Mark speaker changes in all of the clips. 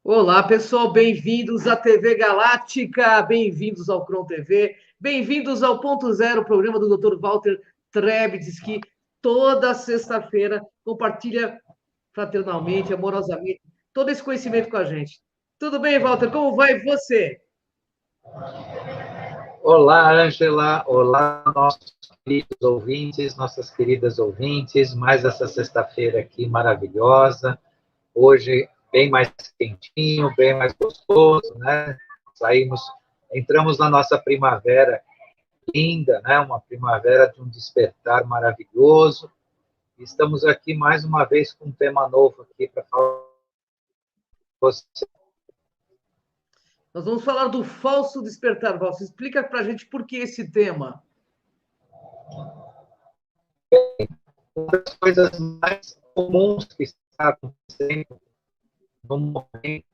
Speaker 1: Olá, pessoal, bem-vindos à TV Galáctica, bem-vindos ao Cron TV, bem-vindos ao Ponto Zero, programa do Dr. Walter Trebitsky, toda sexta-feira compartilha fraternalmente, amorosamente, todo esse conhecimento com a gente. Tudo bem, Walter? Como vai você?
Speaker 2: Olá, Ângela. Olá, nossos queridos ouvintes, nossas queridas ouvintes. Mais essa sexta-feira aqui maravilhosa. Hoje, bem mais quentinho, bem mais gostoso, né? Entramos na nossa primavera linda, né? Uma primavera de um despertar maravilhoso. Estamos aqui mais uma vez com um tema novo aqui para falar com você.
Speaker 1: Nós vamos falar do falso despertar, Walter. Explica para a gente por que esse tema.
Speaker 2: Uma das coisas mais comuns que está acontecendo no momento,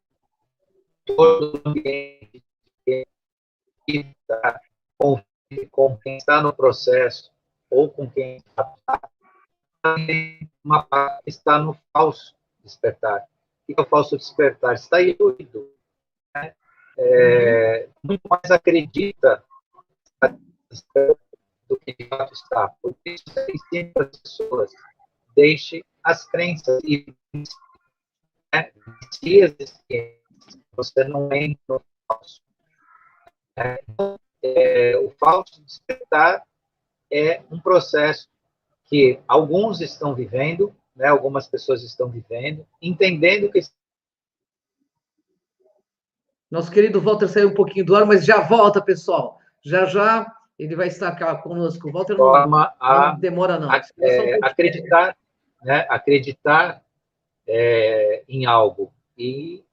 Speaker 2: todo o ambiente que está com quem está no processo ou com quem uma parte está no falso despertar. O que é o falso despertar? Está iludido. Né? Muito mais acredita do que de fato está. Por isso, sempre as pessoas deixem as crenças e se existem, você não entra no falso. O falso despertar é um processo que alguns estão vivendo, né, algumas pessoas estão vivendo, entendendo que...
Speaker 1: Nosso querido Walter saiu um pouquinho do ar, mas já volta, pessoal. Já já ele vai estar conosco. O Walter não demora, não.
Speaker 2: Acreditar, né, acreditar em algo. E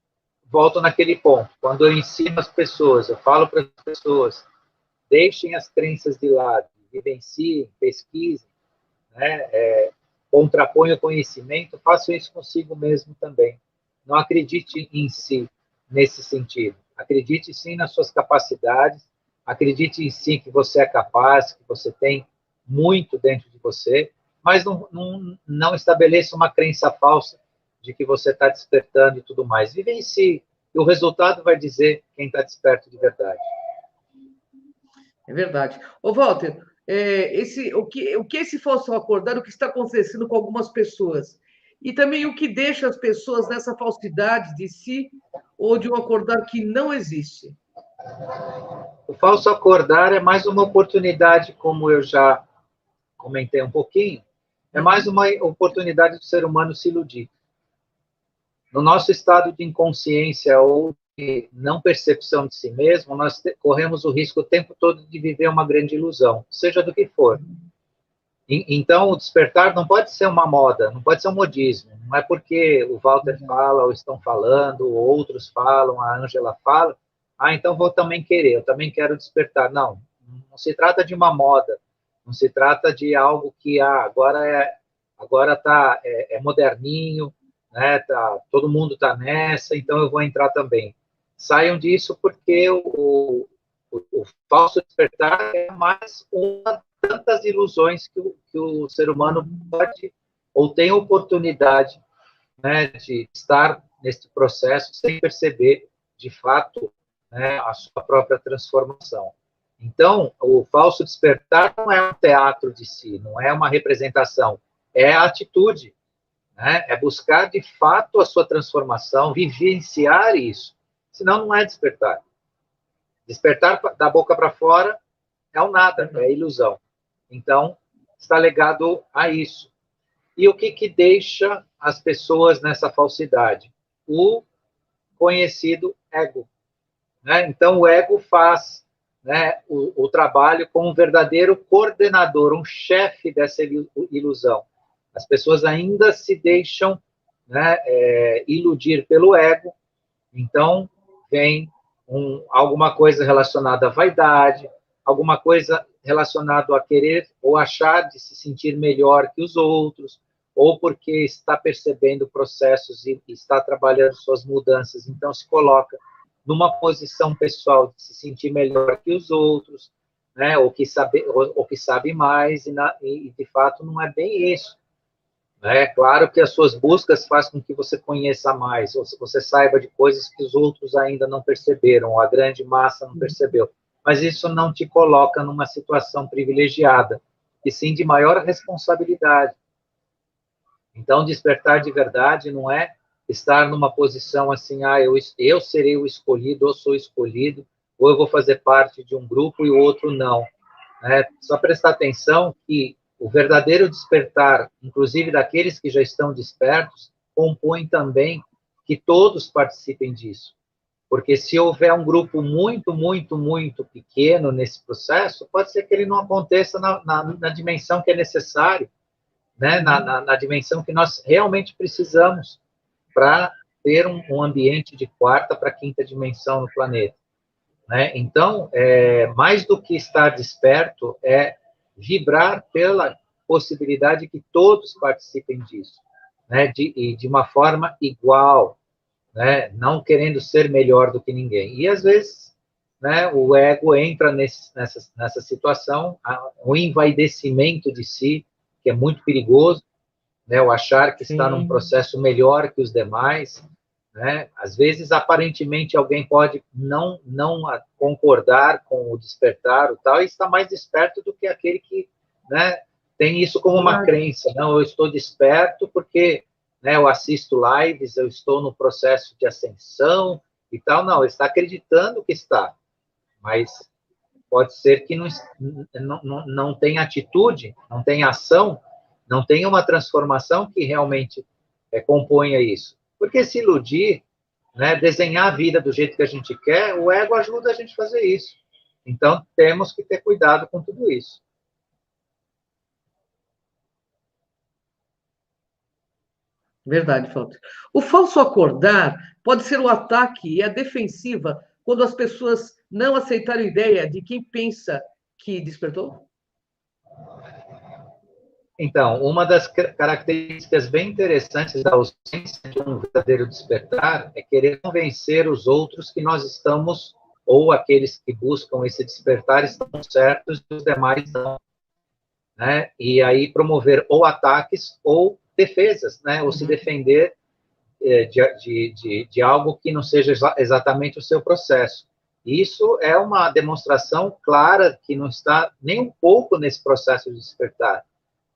Speaker 2: volto naquele ponto. Quando eu ensino as pessoas, eu falo para as pessoas, deixem as crenças de lado, vivenciem, pesquisem, né, contrapõe o conhecimento, faça isso consigo mesmo também. Não acredite em si nesse sentido. Acredite sim nas suas capacidades, acredite em si que você é capaz, que você tem muito dentro de você, mas não estabeleça uma crença falsa de que você está despertando e tudo mais. Vive em si, e o resultado vai dizer quem está desperto de verdade.
Speaker 1: É verdade. Ô, Walter, o que esse falso acordar, o que está acontecendo com algumas pessoas? E também o que deixa as pessoas nessa falsidade de si ou de um acordar que não existe?
Speaker 2: O falso acordar é mais uma oportunidade, como eu já comentei um pouquinho, é mais uma oportunidade do ser humano se iludir. No nosso estado de inconsciência ou de não percepção de si mesmo, nós corremos o risco o tempo todo de viver uma grande ilusão, seja do que for. Então, o despertar não pode ser uma moda, não pode ser um modismo. Não é porque o Walter fala, ou estão falando, ou outros falam, a Ângela fala, então vou também querer, eu também quero despertar. Não, não se trata de uma moda, não se trata de algo que agora é moderninho, né? Todo mundo está nessa, então eu vou entrar também. Saiam disso porque o falso despertar é mais uma tantas ilusões que o ser humano pode ou tem oportunidade, né, de estar nesse processo sem perceber, de fato, né, a sua própria transformação. Então, o falso despertar não é um teatro de si, não é uma representação, é a atitude, né? É buscar, de fato, a sua transformação, vivenciar isso. Senão, não é despertar. Despertar da boca para fora é o nada, é ilusão. Então, está ligado a isso. E o que deixa as pessoas nessa falsidade? O conhecido ego. Né? Então, o ego faz, né, o trabalho como um verdadeiro coordenador, um chefe dessa ilusão. As pessoas ainda se deixam, né, iludir pelo ego. Então, vem alguma coisa relacionada à vaidade, alguma coisa relacionada a querer ou achar de se sentir melhor que os outros, ou porque está percebendo processos e está trabalhando suas mudanças, então se coloca numa posição pessoal de se sentir melhor que os outros, né, ou que sabe mais, e de fato não é bem isso. É claro que as suas buscas fazem com que você conheça mais, ou você saiba de coisas que os outros ainda não perceberam, ou a grande massa não percebeu. Mas isso não te coloca numa situação privilegiada, e sim de maior responsabilidade. Então, despertar de verdade não é estar numa posição assim, eu serei o escolhido, ou sou escolhido, ou eu vou fazer parte de um grupo e o outro não. Só prestar atenção que o verdadeiro despertar, inclusive daqueles que já estão despertos, compõe também que todos participem disso. Porque se houver um grupo muito, muito, muito pequeno nesse processo, pode ser que ele não aconteça na dimensão que é necessário, né? Na dimensão que nós realmente precisamos para ter um ambiente de quarta para quinta dimensão no planeta. Né? Então, mais do que estar desperto, é vibrar pela possibilidade que todos participem disso, né? E de uma forma igual, né? Não querendo ser melhor do que ninguém. E, às vezes, né, o ego entra nessa situação, o envaidecimento de si, que é muito perigoso, né? O achar que está num processo melhor que os demais, né? Às vezes, aparentemente, alguém pode não concordar com o despertar, e está mais desperto do que aquele que, né, tem isso como uma crença. Não, eu estou desperto porque, né, eu assisto lives, eu estou no processo de ascensão e tal. Não, ele está acreditando que está, mas pode ser que não tenha atitude, não tenha ação, não tenha uma transformação que realmente componha isso. Porque se iludir, né, desenhar a vida do jeito que a gente quer, o ego ajuda a gente a fazer isso. Então, temos que ter cuidado com tudo isso.
Speaker 1: Verdade, Walter. O falso acordar pode ser o ataque e a defensiva quando as pessoas não aceitarem a ideia de quem pensa que despertou?
Speaker 2: Então, uma das características bem interessantes da ausência de um verdadeiro despertar é querer convencer os outros que nós estamos, ou aqueles que buscam esse despertar, estão certos e os demais não. Né? E aí promover ou ataques ou defesas, né? Ou se defender de algo que não seja exatamente o seu processo. Isso é uma demonstração clara que não está nem um pouco nesse processo de despertar.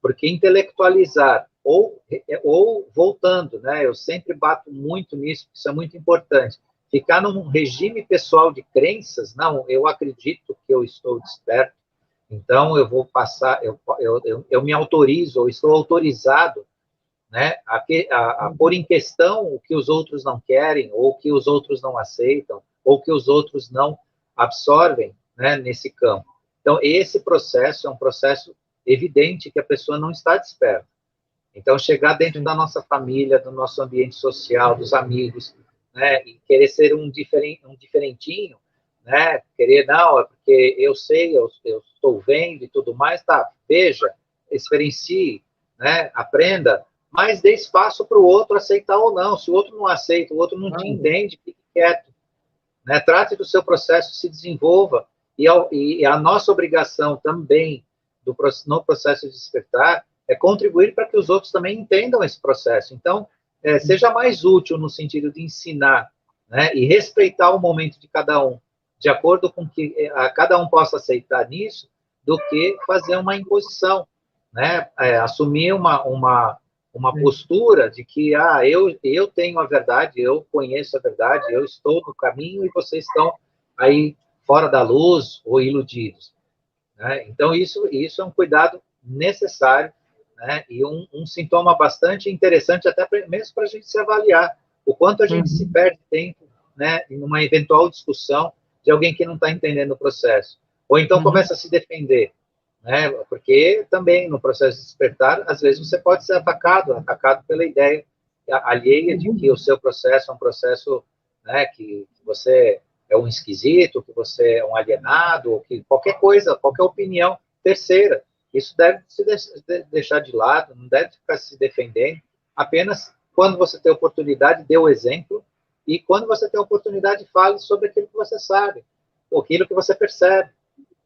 Speaker 2: Porque intelectualizar, ou voltando, né? Eu sempre bato muito nisso, isso é muito importante. Ficar num regime pessoal de crenças, não, eu acredito que eu estou desperto, então eu vou passar, eu me autorizo, ou estou autorizado, né, a pôr em questão o que os outros não querem, ou o que os outros não aceitam, ou o que os outros não absorvem, né, nesse campo. Então, esse processo é um processo evidente que a pessoa não está desperta. Então, chegar dentro da nossa família, do nosso ambiente social, dos amigos, né, e querer ser um diferentinho, né, querer, não, é porque eu sei, eu estou vendo e tudo mais, tá, veja, experiencie, né, aprenda, mas dê espaço para o outro aceitar ou não. Se o outro não aceita, o outro não te entende, fique quieto. Né? Trate do seu processo, se desenvolva. E a nossa obrigação também no processo de despertar é contribuir para que os outros também entendam esse processo. Então, seja mais útil no sentido de ensinar, né? E respeitar o momento de cada um, de acordo com que cada um possa aceitar nisso, do que fazer uma imposição, né? Assumir uma postura de que eu tenho a verdade, eu conheço a verdade, eu estou no caminho e vocês estão aí fora da luz ou iludidos. Né? Então, isso é um cuidado necessário, né? E um sintoma bastante interessante, até mesmo para a gente se avaliar o quanto a gente se perde tempo, né, em uma eventual discussão de alguém que não está entendendo o processo. Ou então começa a se defender. Né? Porque também no processo de despertar, às vezes você pode ser atacado pela ideia alheia de que o seu processo é um processo, né, que você é um esquisito, que você é um alienado, ou que qualquer coisa, qualquer opinião terceira. Isso deve se deixar de lado, não deve ficar se defendendo. Apenas quando você tem oportunidade, dê o exemplo, e quando você tem oportunidade, fale sobre aquilo que você sabe, ou aquilo que você percebe.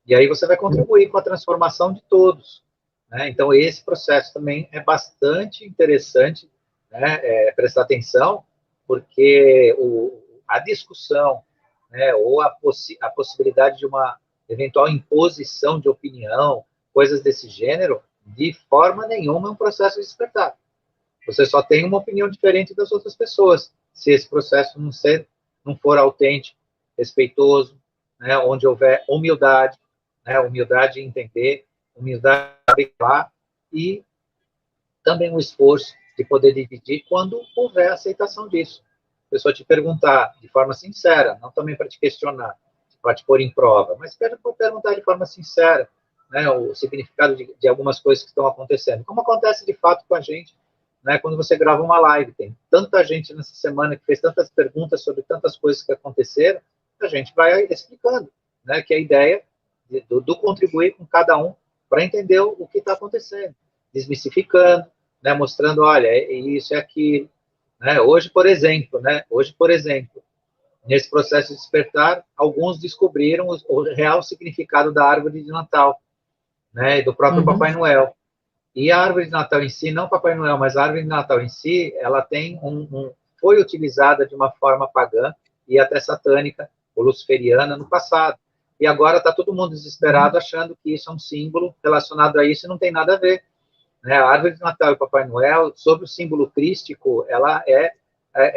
Speaker 2: E aí você vai contribuir com a transformação de todos. né? Então, esse processo também é bastante interessante, né, prestar atenção, porque a discussão, né, ou a possibilidade de uma eventual imposição de opinião, coisas desse gênero, de forma nenhuma é um processo de despertar. Você só tem uma opinião diferente das outras pessoas, se esse processo não for autêntico, respeitoso, né, onde houver humildade, né, humildade em entender, humildade em falar, e também um esforço de poder dividir quando houver aceitação disso. A pessoa te perguntar de forma sincera, não também para te questionar, para te pôr em prova, mas perguntar de forma sincera, né, o significado de algumas coisas que estão acontecendo. Como acontece de fato com a gente, né, quando você grava uma live. Tem tanta gente nessa semana que fez tantas perguntas sobre tantas coisas que aconteceram, a gente vai explicando, né, que a ideia do contribuir com cada um para entender o que está acontecendo, desmistificando, né, mostrando, olha, isso é aquilo. Né? Hoje, por exemplo, nesse processo de despertar, alguns descobriram o real significado da árvore de Natal, né, e do próprio Papai Noel. E a árvore de Natal em si, não Papai Noel, mas a árvore de Natal em si, ela tem foi utilizada de uma forma pagã e até satânica, ou luciferiana, no passado. E agora está todo mundo desesperado achando que isso é um símbolo relacionado a isso e não tem nada a ver. Né? A árvore de Natal e Papai Noel, sobre o símbolo crístico, ela é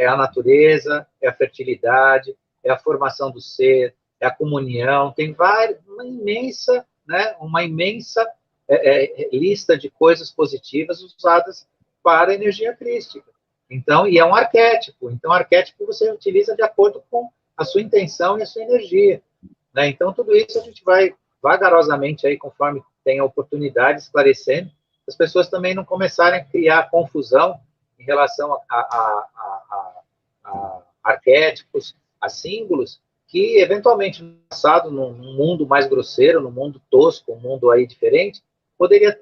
Speaker 2: a natureza, é a fertilidade, é a formação do ser, é a comunhão, tem uma imensa lista de coisas positivas usadas para a energia crística. Então, e é um arquétipo. Então, arquétipo você utiliza de acordo com a sua intenção e a sua energia. Né? Então, tudo isso a gente vai vagarosamente, aí, conforme tem a oportunidade, esclarecendo, as pessoas também não começarem a criar confusão em relação a arquétipos, a símbolos, que, eventualmente, no passado, num mundo mais grosseiro, num mundo tosco, um mundo aí diferente, poderia,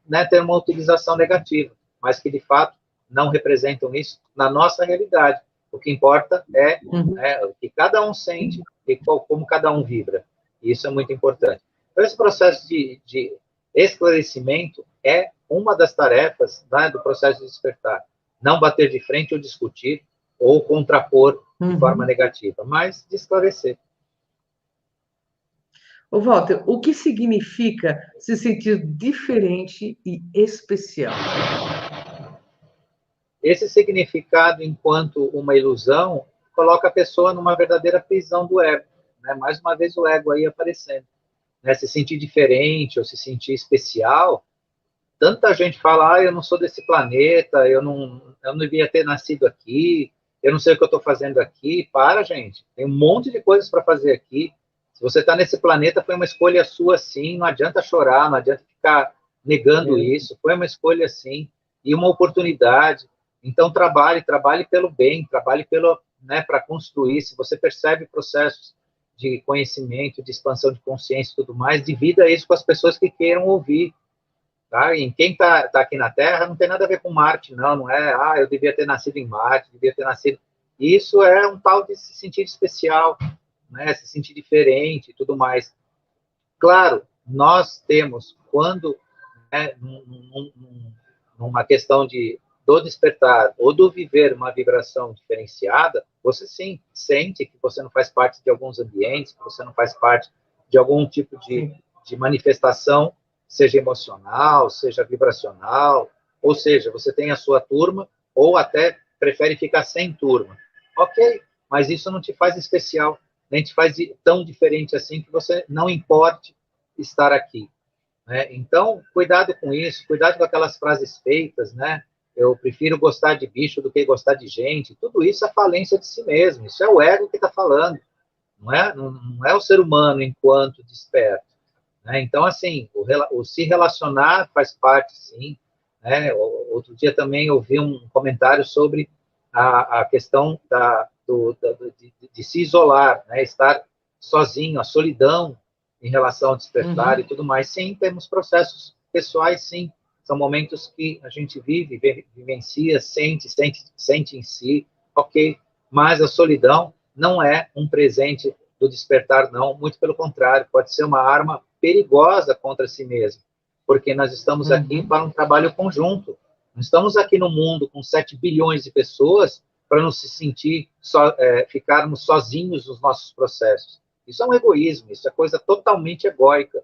Speaker 2: né, ter uma utilização negativa, mas que, de fato, não representam isso na nossa realidade. O que importa é, o que cada um sente e como cada um vibra. E isso é muito importante. Então, esse processo de esclarecimento é uma das tarefas, né, do processo de despertar. Não bater de frente ou discutir ou contrapor de forma negativa, mas de esclarecer.
Speaker 1: Ô, Walter, o que significa se sentir diferente e especial?
Speaker 2: Esse significado, enquanto uma ilusão, coloca a pessoa numa verdadeira prisão do ego. Né? Mais uma vez o ego aí aparecendo. Né? Se sentir diferente ou se sentir especial, tanta gente fala, eu não sou desse planeta, eu não devia ter nascido aqui, eu não sei o que eu estou fazendo aqui. Para, gente, tem um monte de coisas para fazer aqui. Se você está nesse planeta, foi uma escolha sua, sim, não adianta chorar, não adianta ficar negando isso, foi uma escolha, sim, e uma oportunidade. Então, trabalhe pelo bem, trabalhe né, para construir. Se você percebe processos de conhecimento, de expansão de consciência e tudo mais, divida isso com as pessoas que queiram ouvir. Tá? E quem tá aqui na Terra não tem nada a ver com Marte, não é, eu devia ter nascido em Marte, devia ter nascido... Isso é um tal de se sentir especial, né? Se sentir diferente e tudo mais. Claro, nós temos, quando, né, numa questão do despertar ou do viver uma vibração diferenciada, você sim sente que você não faz parte de alguns ambientes, que você não faz parte de algum tipo de manifestação, seja emocional, seja vibracional, ou seja, você tem a sua turma, ou até prefere ficar sem turma. Ok, mas isso não te faz especial, nem te faz tão diferente assim que você não importe estar aqui. Né? Então, cuidado com isso, cuidado com aquelas frases feitas, né? Eu prefiro gostar de bicho do que gostar de gente. Tudo isso é falência de si mesmo, isso é o ego que está falando, não é o ser humano enquanto desperto. Né? Então, assim, o se relacionar faz parte, sim. Né? Outro dia também ouvi um comentário sobre a questão de se isolar, né? Estar sozinho, a solidão em relação ao despertar e tudo mais. Sim, temos processos pessoais, sim. São momentos que a gente vivencia, sente em si, ok. Mas a solidão não é um presente do despertar, não. Muito pelo contrário, pode ser uma arma perigosa contra si mesmo. porque nós estamos aqui para um trabalho conjunto. Não estamos aqui no mundo com 7 bilhões de pessoas para não se sentir, ficarmos sozinhos nos nossos processos. Isso é um egoísmo, isso é coisa totalmente egóica,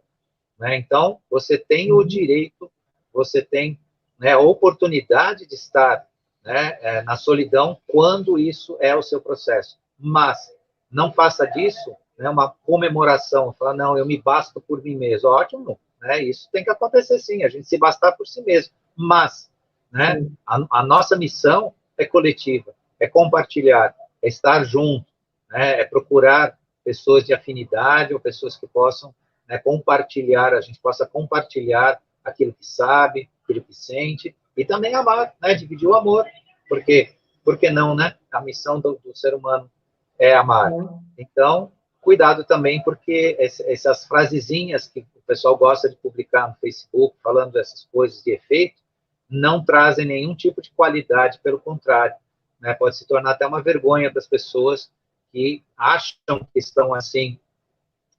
Speaker 2: né? Então, você tem o direito, você tem, né, a oportunidade de estar, né, na solidão quando isso é o seu processo. Mas não faça disso, né, uma comemoração, falar, não, eu me basto por mim mesmo. Ótimo, né? Isso tem que acontecer sim, a gente se bastar por si mesmo. Mas, né, a nossa missão é coletiva, é compartilhar, é estar junto, né, é procurar pessoas de afinidade ou pessoas que possam, né, compartilhar, a gente possa compartilhar aquilo que sabe, aquilo que sente, e também amar, né, dividir o amor, porque, por que não, né? A missão do ser humano é amar. Então, cuidado também, porque essas frasezinhas que o pessoal gosta de publicar no Facebook, falando dessas coisas de efeito, não trazem nenhum tipo de qualidade, pelo contrário, né? Pode se tornar até uma vergonha para as pessoas que acham que estão, assim,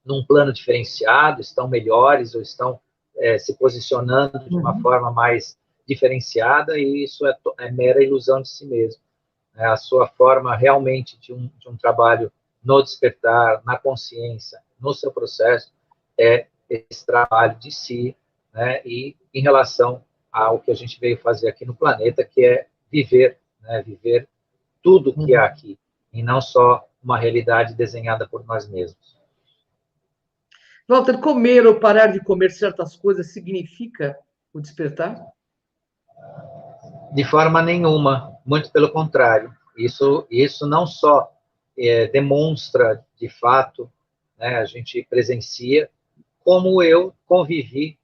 Speaker 2: num plano diferenciado, estão melhores ou estão se posicionando de uma forma mais diferenciada, e isso é mera ilusão de si mesmo. A sua forma realmente de um trabalho no despertar, na consciência, no seu processo, é esse trabalho de si, né, e em relação ao que a gente veio fazer aqui no planeta, que é viver, né, viver tudo que há aqui, e não só uma realidade desenhada por nós mesmos.
Speaker 1: Walter, comer ou parar de comer certas coisas significa o despertar?
Speaker 2: De forma nenhuma, muito pelo contrário. Isso não só demonstra, de fato, né, a gente presencia, como eu convivi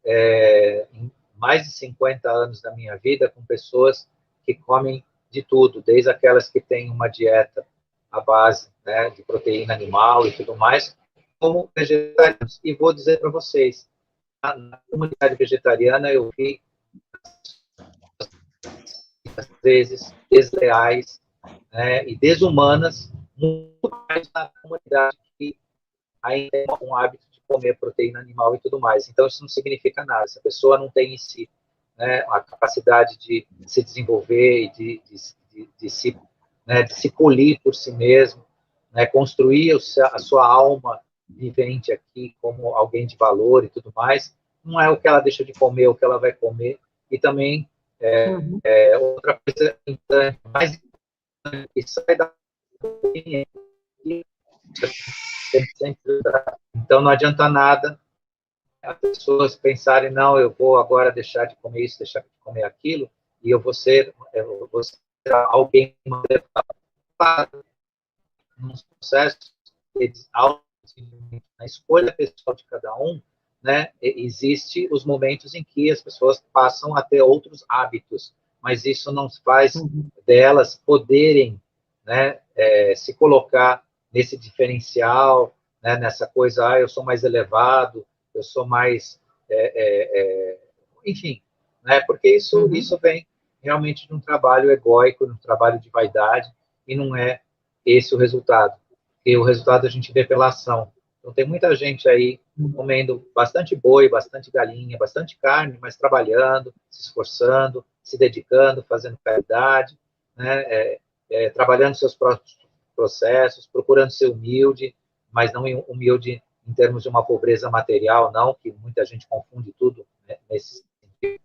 Speaker 2: em mais de 50 anos da minha vida com pessoas que comem de tudo, desde aquelas que têm uma dieta à base, né, de proteína animal e tudo mais, como vegetarianos. E vou dizer para vocês, na comunidade vegetariana eu vi, às vezes, desleais, né, e desumanas, muito mais na comunidade que ainda tem um hábito de comer proteína animal e tudo mais. Então, isso não significa nada. Essa pessoa não tem em si, né, a capacidade de se desenvolver e de se polir por si mesmo, né, construir a sua alma vivente aqui como alguém de valor e tudo mais. Não é o que ela deixa de comer, o que ela vai comer. E também, outra coisa mais importante, que sai da cozinha, então, não adianta nada as pessoas pensarem, não, eu vou agora deixar de comer isso, deixar de comer aquilo, e eu vou ser alguém nos processos na escolha pessoal de cada um, né, existe os momentos em que as pessoas passam a ter outros hábitos, mas isso não faz delas poderem, né, se colocar nesse diferencial, né, nessa coisa, eu sou mais elevado, eu sou mais, enfim, né, porque isso vem realmente de um trabalho egóico, de um trabalho de vaidade, e não é esse o resultado. E o resultado a gente vê pela ação. Então, tem muita gente aí comendo bastante boi, bastante galinha, bastante carne, mas trabalhando, se esforçando, se dedicando, fazendo caridade, né, trabalhando seus próprios processos, procurando ser humilde, mas não humilde em termos de uma pobreza material, não, que muita gente confunde tudo, né, nesse sentido.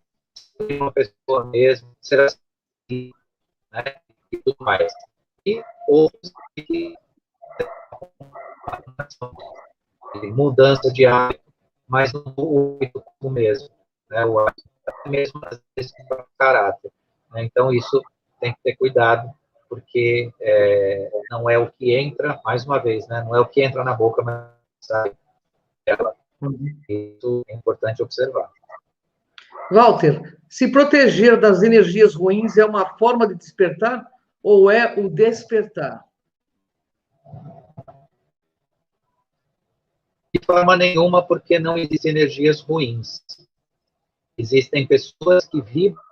Speaker 2: Uma pessoa mesmo, ser assim, né, e tudo mais. E outros que mudança de hábito, mas não o hábito mesmo, né, o hábito mesmo, às vezes, para caráter. Né? Então, isso tem que ter cuidado, porque não é o que entra, mais uma vez, né, não é o que entra na boca, mas sai dela. Isso é importante observar.
Speaker 1: Walter, se proteger das energias ruins é uma forma de despertar ou é o despertar?
Speaker 2: De forma nenhuma, porque não existem energias ruins. Existem pessoas que vibram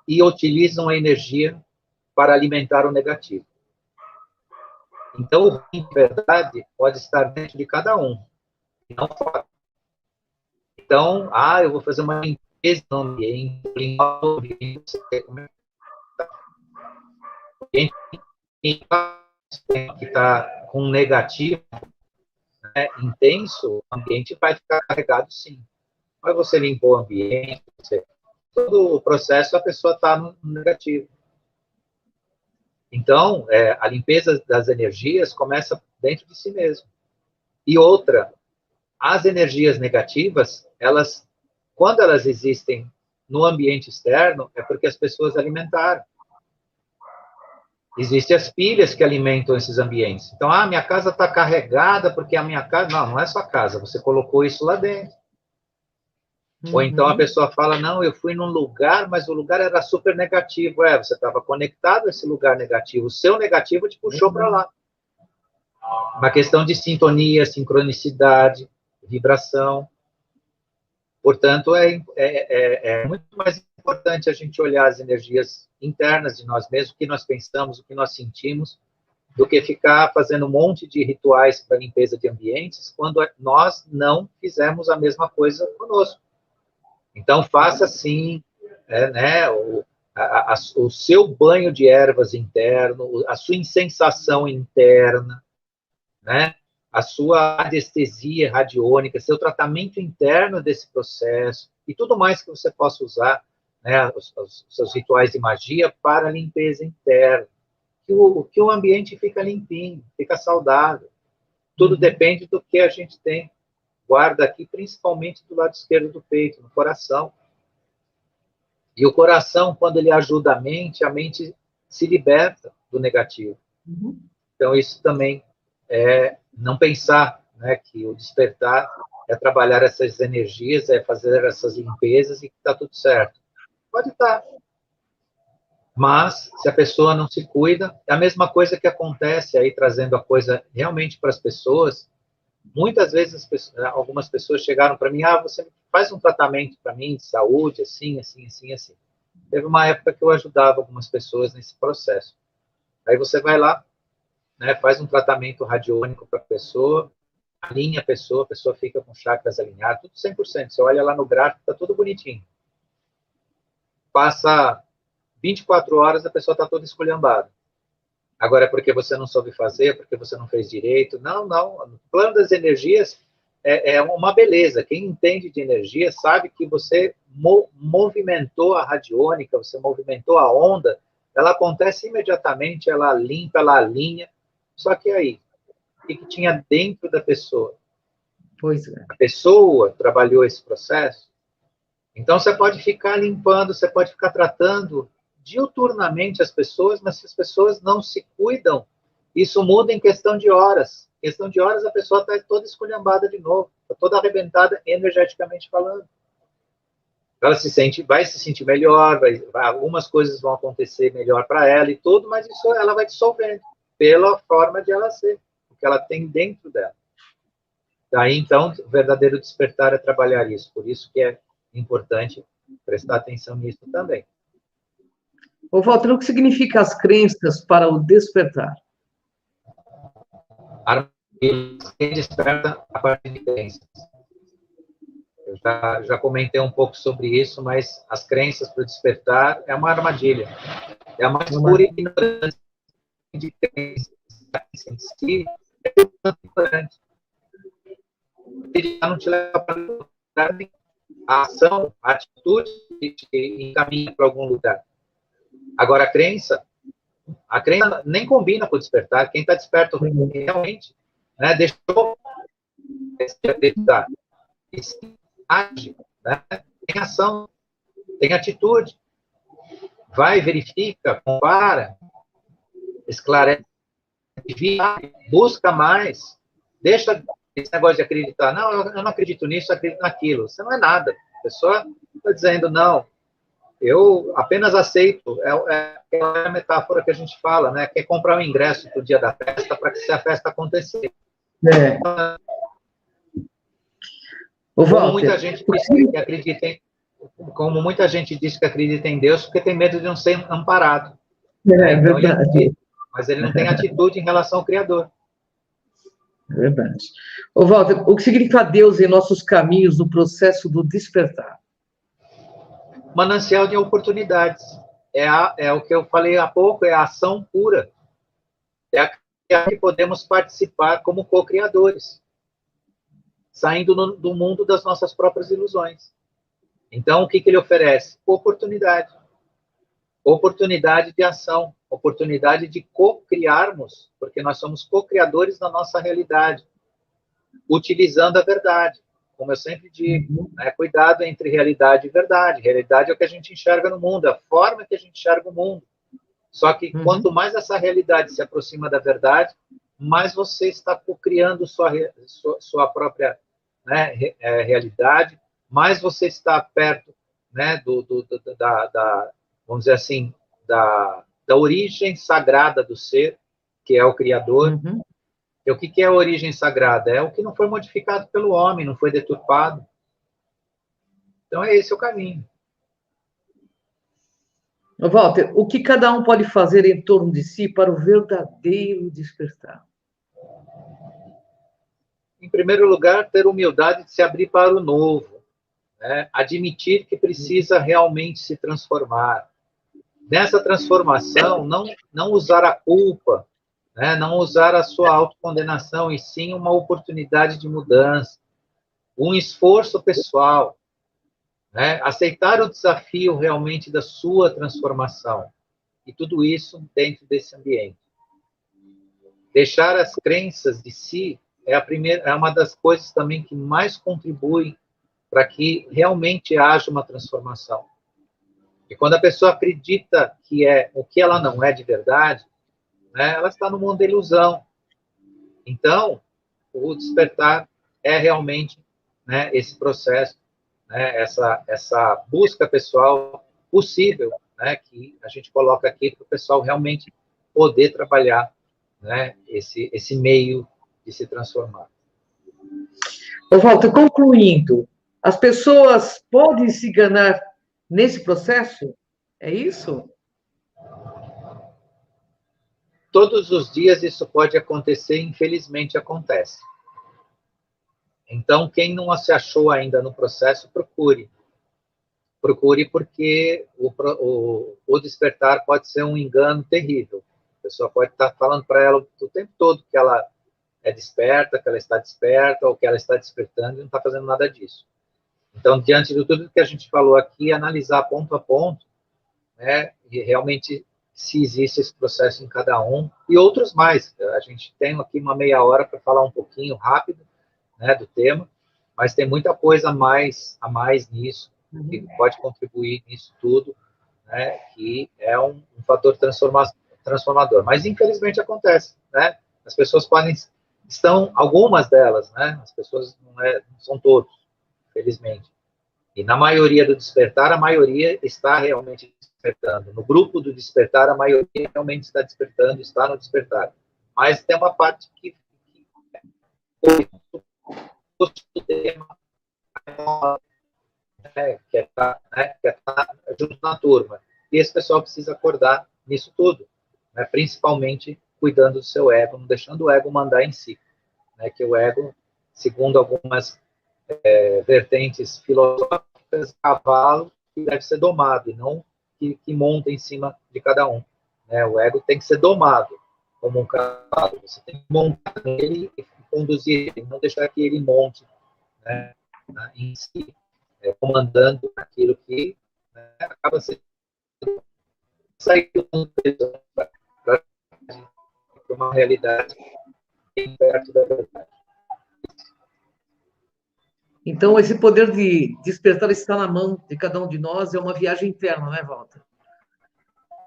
Speaker 2: e utilizam a energia para alimentar o negativo. Então, o ruim, de verdade, pode estar dentro de cada um, e não fora. Então, eu vou fazer uma limpeza no ambiente, limpar o ambiente, você quer comer. O ambiente que está com negativo, né, intenso, o ambiente vai ficar carregado sim. Mas você limpou o ambiente, todo o processo a pessoa está no negativo. Então, a limpeza das energias começa dentro de si mesmo. E outra, as energias negativas, quando elas existem no ambiente externo, é porque as pessoas alimentaram. Existem as pilhas que alimentam esses ambientes. Então, minha casa está carregada porque a minha casa... Não, não é sua casa, você colocou isso lá dentro. Ou então a pessoa fala, não, eu fui num lugar, mas o lugar era super negativo. Você estava conectado a esse lugar negativo. O seu negativo te puxou para lá. Uma questão de sintonia, sincronicidade, vibração. Portanto, é muito mais importante a gente olhar as energias internas de nós mesmos, o que nós pensamos, o que nós sentimos, do que ficar fazendo um monte de rituais para limpeza de ambientes, quando nós não fizemos a mesma coisa conosco. Então, faça sim, né, o seu banho de ervas interno, a sua incensação interna, né, a sua anestesia radiônica, seu tratamento interno desse processo, e tudo mais que você possa usar, né, os seus rituais de magia para a limpeza interna. Que o ambiente fica limpinho, fica saudável. Tudo depende do que a gente tem. Guarda aqui, principalmente do lado esquerdo do peito, no coração. E o coração, quando ele ajuda a mente se liberta do negativo. Então, isso também é não pensar, né, que o despertar é trabalhar essas energias, é fazer essas limpezas e que está tudo certo. Pode estar. Mas, se a pessoa não se cuida, é a mesma coisa que acontece aí, trazendo a coisa realmente para as pessoas. Muitas vezes, algumas pessoas chegaram para mim, você faz um tratamento para mim de saúde, assim, assim, assim, assim. Teve uma época que eu ajudava algumas pessoas nesse processo. Aí você vai lá, né, faz um tratamento radiônico para a pessoa, alinha a pessoa fica com chakras alinhados, tudo 100%. Você olha lá no gráfico, está tudo bonitinho. Passa 24 horas, a pessoa está toda esculhambada. Agora, é porque você não soube fazer, porque você não fez direito. Não, não. O plano das energias é uma beleza. Quem entende de energia sabe que você movimentou a radiônica, você movimentou a onda, ela acontece imediatamente, ela limpa, ela alinha. Só que aí, o que tinha dentro da pessoa?
Speaker 1: Pois é.
Speaker 2: A pessoa trabalhou esse processo. Então, você pode ficar limpando, você pode ficar tratando diuturnamente as pessoas, mas se as pessoas não se cuidam, isso muda em questão de horas. Em questão de horas, a pessoa está toda esculhambada de novo, está toda arrebentada energeticamente falando. Ela vai se sentir melhor, algumas coisas vão acontecer melhor para ela e tudo, mas isso ela vai dissolvendo pela forma de ela ser, o que ela tem dentro dela. Daí, então, o verdadeiro despertar é trabalhar isso. Por isso que é importante prestar atenção nisso também.
Speaker 1: Ô, Walter, o que significa as crenças para o despertar?
Speaker 2: Quem desperta a partir de crenças. Eu já comentei um pouco sobre isso, mas as crenças para o despertar é uma armadilha. É a mais pura ignorância de crenças em si, é ignorante. Ele não te leva para lugar nenhum. A ação, a atitude te encaminha para algum lugar. Agora, a crença nem combina com o despertar. Quem está desperto realmente, né, deixou de acreditar. E se age, né, tem ação, tem atitude. Vai, verifica, compara, esclarece, busca mais. Deixa esse negócio de acreditar. Não, eu não acredito nisso, eu acredito naquilo. Você não é nada. A pessoa está dizendo, não, eu apenas aceito. É aquela metáfora que a gente fala, né? Quer comprar um ingresso para o dia da festa para que a festa acontecer. Como muita gente diz que acredita em Deus porque tem medo de não ser amparado.
Speaker 1: É verdade.
Speaker 2: Mas ele não tem atitude em relação ao Criador.
Speaker 1: É verdade. Ô, Walter, o que significa Deus em nossos caminhos no processo do despertar?
Speaker 2: Manancial de oportunidades. É o que eu falei há pouco, é a ação pura. É a que podemos participar como co-criadores, saindo do mundo das nossas próprias ilusões. Então, o que ele oferece? Oportunidade. Oportunidade de ação, oportunidade de co-criarmos, porque nós somos co-criadores da nossa realidade, utilizando a verdade. Como eu sempre digo, né? Cuidado entre realidade e verdade. Realidade é o que a gente enxerga no mundo, a forma que a gente enxerga o mundo. Só que quanto mais essa realidade se aproxima da verdade, mais você está co-criando sua própria, né, realidade, mais você está perto, né, vamos dizer assim, da origem sagrada do ser, que é o Criador. E o que é a origem sagrada? É o que não foi modificado pelo homem, não foi deturpado. Então, é esse o caminho.
Speaker 1: Walter, o que cada um pode fazer em torno de si para o verdadeiro despertar?
Speaker 2: Em primeiro lugar, ter humildade de se abrir para o novo, né? Admitir que precisa realmente se transformar. Nessa transformação, não usar a culpa, né? Não usar a sua autocondenação, e sim uma oportunidade de mudança, um esforço pessoal, né? Aceitar o desafio realmente da sua transformação, e tudo isso dentro desse ambiente. Deixar as crenças de si é uma das coisas também que mais contribui para que realmente haja uma transformação. E quando a pessoa acredita que é o que ela não é de verdade, né, ela está no mundo da ilusão. Então, o despertar é realmente, né, esse processo, né, essa busca pessoal possível, né, que a gente coloca aqui para o pessoal realmente poder trabalhar, né, esse meio de se transformar.
Speaker 1: Ô, Walter, concluindo, as pessoas podem se enganar nesse processo? É isso?
Speaker 2: Todos os dias isso pode acontecer, infelizmente acontece. Então, quem não se achou ainda no processo, procure. Procure, porque o despertar pode ser um engano terrível. A pessoa pode estar falando para ela o tempo todo que ela é desperta, que ela está desperta, ou que ela está despertando, e não está fazendo nada disso. Então, diante de tudo que a gente falou aqui, analisar ponto a ponto, né, e realmente se existe esse processo em cada um, e outros mais. A gente tem aqui uma meia hora para falar um pouquinho rápido, né, do tema, mas tem muita coisa a mais nisso, que pode contribuir nisso tudo, né, que é um fator transformador. Mas, infelizmente, acontece, né? As pessoas algumas delas, né? As pessoas não são todos, felizmente. E na maioria do despertar, a maioria está realmente despertando. No grupo do despertar, a maioria realmente está despertando, está no despertar. Mas tem uma parte que do tema, né, que é estar junto na turma. E esse pessoal precisa acordar nisso tudo, né, principalmente cuidando do seu ego, não deixando o ego mandar em si. Né, que o ego, segundo algumas vertentes filosóficas, cavalo que deve ser domado, e não que monta em cima de cada um. Né? O ego tem que ser domado como um cavalo. Você tem que montar nele e conduzir ele, não deixar que ele monte, né, em si, comandando aquilo que, né, acaba sendo sair do mundo para uma realidade bem perto da verdade.
Speaker 1: Então, esse poder de despertar está na mão de cada um de nós, é uma viagem interna, né, Walter?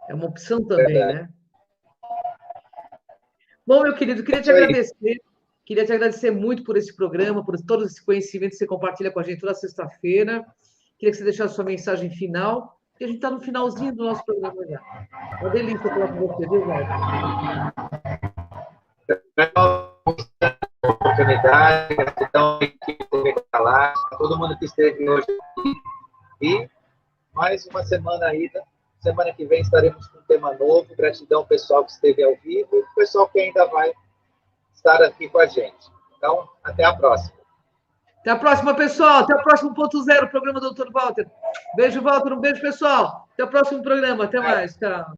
Speaker 1: É uma opção também, né? Bom, meu querido, queria te agradecer muito por esse programa, por todo esse conhecimento que você compartilha com a gente toda sexta-feira. Queria que você deixasse sua mensagem final, e a gente está no finalzinho do nosso programa já. Uma delícia falar com você, viu, Walter?
Speaker 2: Oportunidade, gratidão à equipe TV Galáctica, todo mundo que esteve hoje aqui. E mais uma semana aí, semana que vem estaremos com um tema novo. Gratidão ao pessoal que esteve ao vivo e o pessoal que ainda vai estar aqui com a gente. Então, até a próxima.
Speaker 1: Até a próxima, pessoal. Até o próximo Ponto Zero, programa do Dr. Walter. Beijo, Walter. Um beijo, pessoal. Até o próximo programa. Até mais. Tchau.